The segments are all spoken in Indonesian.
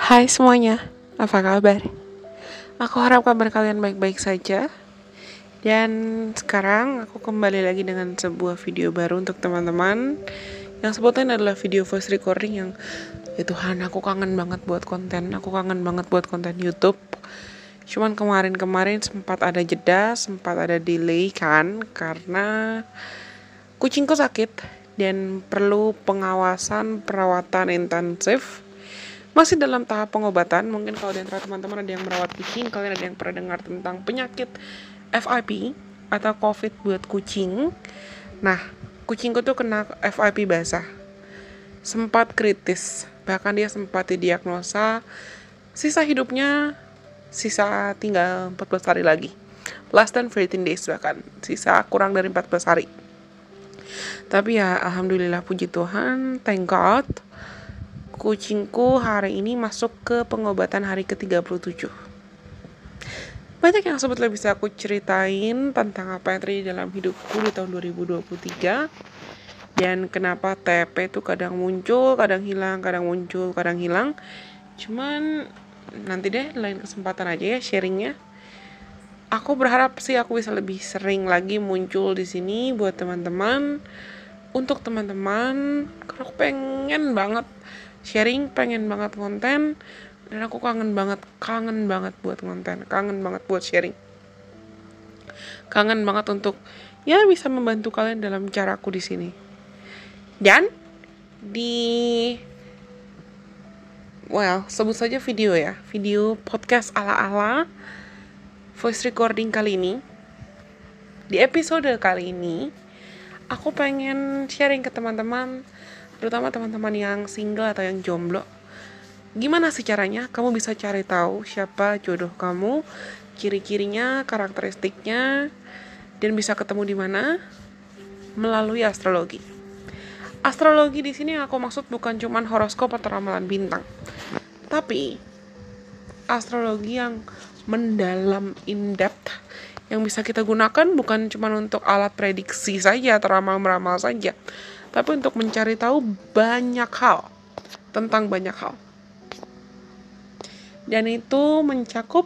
Hai semuanya, apa kabar? Aku harap kabar kalian baik-baik saja. Dan sekarang aku kembali lagi dengan sebuah video baru untuk teman-teman. Yang sebutnya adalah video voice recording yang ya Tuhan, aku kangen banget buat konten. Aku kangen banget buat konten YouTube. Cuman kemarin-kemarin sempat ada jeda, sempat ada delay kan, karena kucingku sakit dan perlu pengawasan perawatan intensif. Masih dalam tahap pengobatan. Mungkin kalau di antara teman-teman ada yang merawat kucing, kalian ada yang pernah dengar tentang penyakit FIP atau COVID buat kucing. Nah, kucingku tuh kena FIP basah, sempat kritis, bahkan dia sempat didiagnosa sisa hidupnya sisa tinggal 14 hari lagi, less than 13 days, bahkan sisa kurang dari 14 hari. Tapi ya alhamdulillah, puji Tuhan, thank God, kucingku hari ini masuk ke pengobatan hari ke-37. Banyak yang sebetulnya bisa aku ceritain tentang apa yang terjadi dalam hidupku di tahun 2023. Dan kenapa TP itu kadang muncul, kadang hilang, kadang muncul, kadang hilang. Cuman nanti deh lain kesempatan aja ya sharingnya. Aku berharap sih aku bisa lebih sering lagi muncul di sini buat teman-teman. Untuk teman-teman, karena aku pengen banget sharing, pengen banget konten, dan aku kangen banget buat konten, kangen banget buat sharing, kangen banget untuk ya bisa membantu kalian dalam caraku di sini. Dan sebut saja video podcast ala-ala voice recording kali ini. Di episode kali ini aku pengen sharing ke teman-teman, terutama teman-teman yang single atau yang jomblo. Gimana sih caranya kamu bisa cari tahu siapa jodoh kamu, ciri-cirinya, karakteristiknya, dan bisa ketemu di mana? Melalui astrologi. Astrologi di sini yang aku maksud bukan cuman horoskop atau ramalan bintang, tapi astrologi yang mendalam, in-depth, yang bisa kita gunakan bukan cuma untuk alat prediksi saja atau ramal-meramal saja, tapi untuk mencari tahu banyak hal, tentang banyak hal. Dan itu mencakup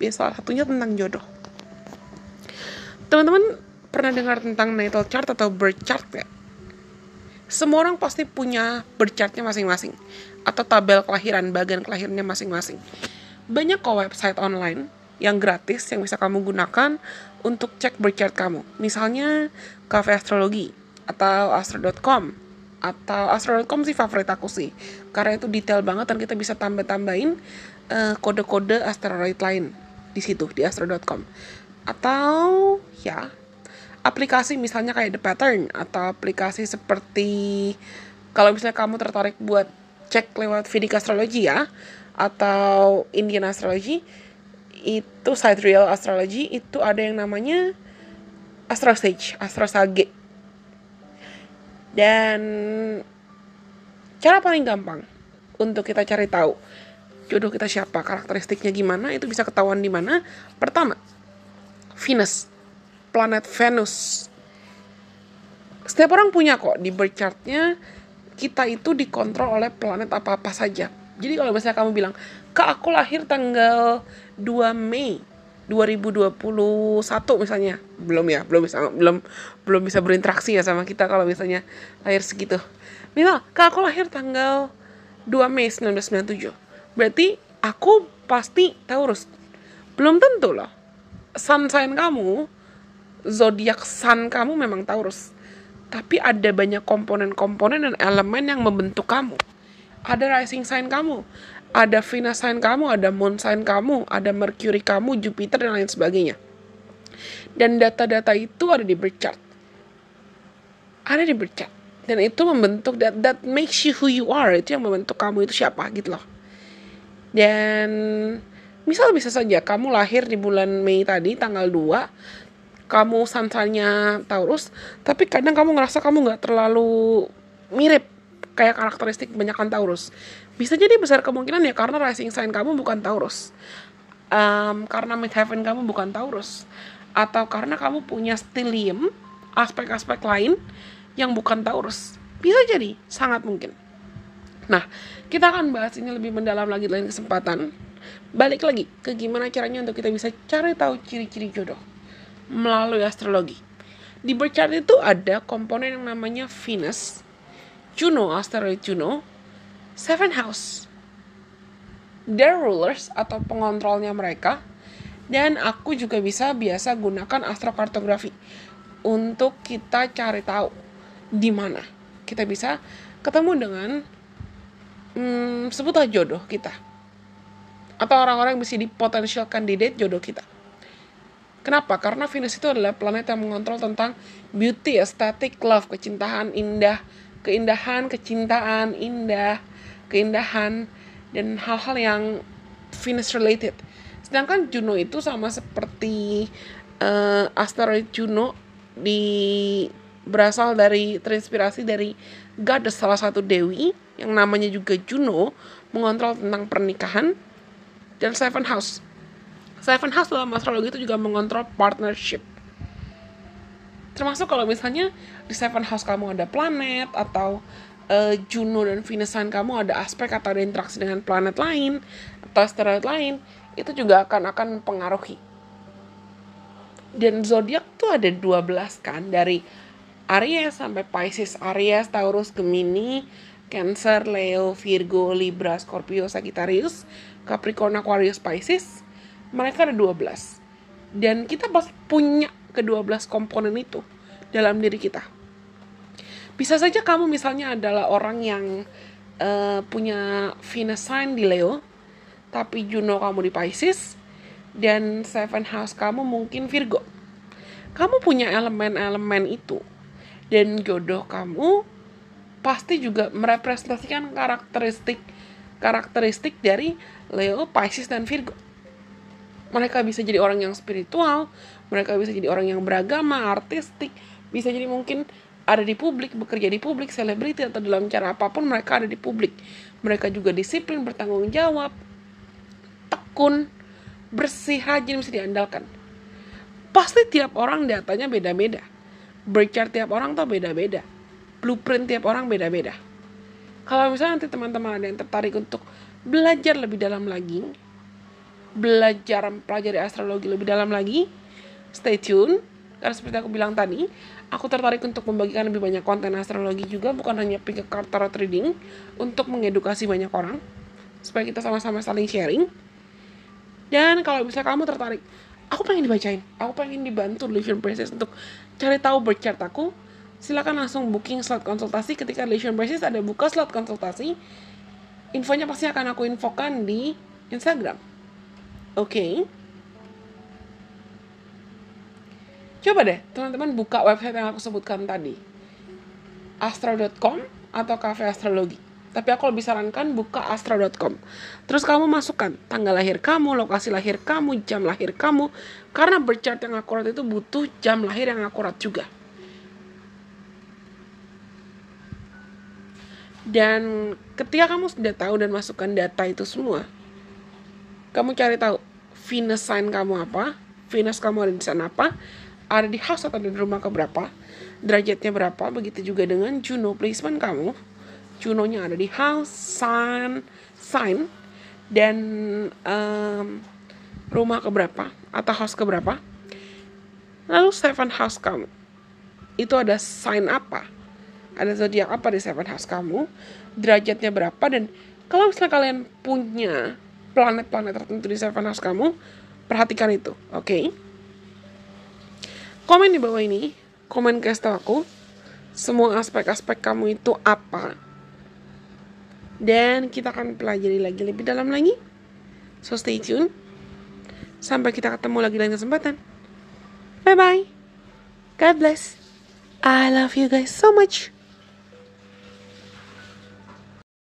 salah satunya tentang jodoh. Teman-teman pernah dengar tentang natal chart atau birth chart gak? Semua orang pasti punya birth chartnya masing-masing, atau tabel kelahiran, bagian kelahirannya masing-masing. Banyak kok website online yang gratis yang bisa kamu gunakan untuk cek birth chart kamu. Misalnya Cafe Astrologi atau astro.com. Atau astro.com sih favorit aku sih, karena itu detail banget dan kita bisa tambahin kode-kode asteroid lain di situ di astro.com. Atau ya aplikasi misalnya kayak The Pattern, atau aplikasi seperti kalau misalnya kamu tertarik buat cek lewat Vedic Astrology ya, atau Indian Astrology, itu Sidereal Astrology, itu ada yang namanya Astrosage, Astrosage. Dan cara paling gampang untuk kita cari tahu jodoh kita siapa, karakteristiknya gimana, itu bisa ketahuan di mana? Pertama, Venus, planet Venus. Setiap orang punya kok di birth chartnya, kita itu dikontrol oleh planet apa-apa saja. Jadi kalau misalnya kamu bilang, "Kak, aku lahir tanggal 2 Mei 2021 misalnya." Belum bisa berinteraksi ya sama kita kalau misalnya lahir segitu. Misal, "Kak, aku lahir tanggal 2 Mei 1997. Berarti aku pasti Taurus." Belum tentu loh. Sun sign kamu, zodiak sun kamu memang Taurus. Tapi ada banyak komponen-komponen dan elemen yang membentuk kamu. Ada rising sign kamu, ada Venus sign kamu, ada moon sign kamu, ada Mercury kamu, Jupiter, dan lain sebagainya. Dan data-data itu ada di birth chart. Ada di birth chart. Dan itu membentuk, that makes you who you are. Itu yang membentuk kamu itu siapa gitu loh. Dan misal bisa saja kamu lahir di bulan Mei tadi, tanggal 2, kamu sun-nya Taurus, tapi kadang kamu ngerasa kamu gak terlalu mirip kayak karakteristik kebanyakan Taurus. Bisa jadi besar kemungkinan ya karena rising sign kamu bukan Taurus, karena midheaven kamu bukan Taurus, atau karena kamu punya stellium, aspek-aspek lain yang bukan Taurus. Bisa jadi, sangat mungkin. Nah, kita akan bahas ini lebih mendalam lagi di lain kesempatan. Balik lagi ke gimana caranya untuk kita bisa cari tahu ciri-ciri jodoh melalui astrologi. Di birth chart itu ada komponen yang namanya Venus, Juno, asteroid Juno, seven house, their rulers atau pengontrolnya mereka. Dan aku juga biasa gunakan astrokartografi untuk kita cari tahu di mana kita bisa ketemu dengan sebutlah jodoh kita atau orang-orang yang bisa di potential candidate jodoh kita. Kenapa? Karena Venus itu adalah planet yang mengontrol tentang beauty, aesthetic, love, kecintaan, indah, keindahan, kecintaan, indah, keindahan, dan hal-hal yang Venus related. Sedangkan Juno itu sama seperti asteroid Juno berasal dari terinspirasi dari goddess salah satu dewi yang namanya juga Juno, mengontrol tentang pernikahan dan seven house. Seven house dalam astrologi itu juga mengontrol partnership. Termasuk kalau misalnya di seven house kamu ada planet atau Juno dan Venus sign kamu ada aspek atau ada interaksi dengan planet lain atau asteroid lain, itu juga akan mempengaruhi. Dan zodiak tuh ada 12 kan, dari Aries sampai Pisces, Aries, Taurus, Gemini, Cancer, Leo, Virgo, Libra, Scorpio, Sagittarius, Capricorn, Aquarius, Pisces. Mereka ada 12. Dan kita pasti punya ke-12 komponen itu dalam diri kita. Bisa saja kamu misalnya adalah orang yang punya Venus sign di Leo, tapi Juno kamu di Pisces, dan seven house kamu mungkin Virgo. Kamu punya elemen-elemen itu. Dan jodoh kamu pasti juga merepresentasikan karakteristik dari Leo, Pisces, dan Virgo. Mereka bisa jadi orang yang spiritual, mereka bisa jadi orang yang beragama, artistik, bisa jadi mungkin ada di publik, bekerja di publik, selebriti, atau dalam cara apapun mereka ada di publik. Mereka juga disiplin, bertanggung jawab, tekun, bersih, rajin, bisa diandalkan. Pasti tiap orang datanya beda-beda. Birth chart tiap orang tuh beda-beda. Blueprint tiap orang beda-beda. Kalau misalnya nanti teman-teman ada yang tertarik untuk belajar lebih dalam lagi, pelajari astrologi lebih dalam lagi, stay tune. Karena seperti aku bilang tadi, aku tertarik untuk membagikan lebih banyak konten astrologi juga, bukan hanya pick a card tarot reading, untuk mengedukasi banyak orang, supaya kita sama-sama saling sharing. Dan kalau misalnya kamu tertarik, aku pengen dibacain, aku pengen dibantu Lesion Princess untuk cari tahu birth chart aku, silakan langsung booking slot konsultasi. Ketika Lesion Princess ada buka slot konsultasi, infonya pasti akan aku infokan di Instagram. Oke. Coba deh teman-teman buka website yang aku sebutkan tadi, astro.com atau Cafe Astrologi. Tapi aku lebih sarankan buka astro.com. Terus kamu masukkan tanggal lahir kamu, lokasi lahir kamu, jam lahir kamu. Karena birth chart yang akurat itu butuh jam lahir yang akurat juga. Dan ketika kamu sudah tahu dan masukkan data itu semua, kamu cari tahu Venus sign kamu apa, Venus kamu ada di sana apa, ada di house atau di rumah keberapa, derajatnya berapa. Begitu juga dengan Juno placement kamu. Juno-nya ada di house, sign, dan rumah keberapa atau house keberapa. Lalu seven house kamu, itu ada sign apa, ada zodiak apa di seven house kamu, derajatnya berapa. Dan kalau misalnya kalian punya planet-planet tertentu di seven house kamu, perhatikan itu, oke? Komen di bawah ini, komen kasih tahu aku semua aspek-aspek kamu itu apa. Dan kita akan pelajari lagi lebih dalam lagi. So stay tune. Sampai kita ketemu lagi lain kesempatan. Bye bye. God bless. I love you guys so much.